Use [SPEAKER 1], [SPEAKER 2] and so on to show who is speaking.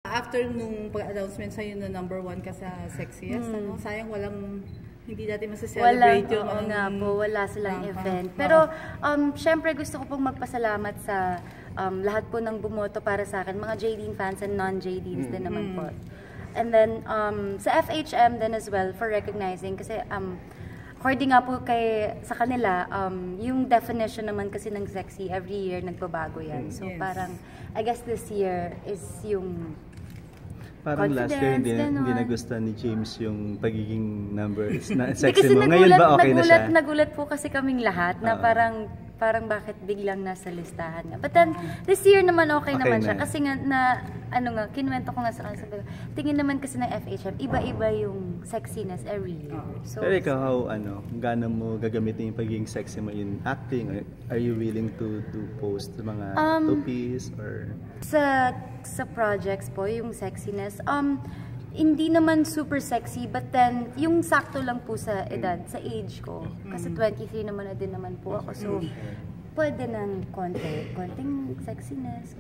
[SPEAKER 1] After nung pag-announcement sa'yo na #1 ka sa Sexiest, ano, sayang hindi natin masaselebrate yung
[SPEAKER 2] oo nga po, wala silang event. Pero, syempre gusto ko pong magpasalamat sa lahat po ng bumoto para sa akin, mga JDeen fans and non-JDeens din naman po. And then, sa FHM din as well, for recognizing, kasi according nga po sa kanila, yung definition naman kasi ng sexy, every year nagbabago yan. So parang, I guess this year is yung
[SPEAKER 3] parang last year hindi nagustuhan ni James yung pagiging sexy
[SPEAKER 2] kasi
[SPEAKER 3] mo. Ngayon ba okay na siya?
[SPEAKER 2] Nagulat po kasi kaming lahat na parang bakit biglang nasa listahan nga. But then, this year naman okay naman siya. Kasi nga, kinuwento ko nga sa kanila. Tingin naman kasi ng FHM, iba-iba yung sexiness every year. So,
[SPEAKER 3] pero ikaw, gaano mo gagamitin yung pagiging sexy mo in acting? Are you willing to post mga two-piece or
[SPEAKER 2] sa projects po, yung sexiness, hindi naman super sexy, but then yung sakto lang po sa edad, sa age ko. Kasi 23 naman na din naman po ako. So, pwede ng konting sexiness.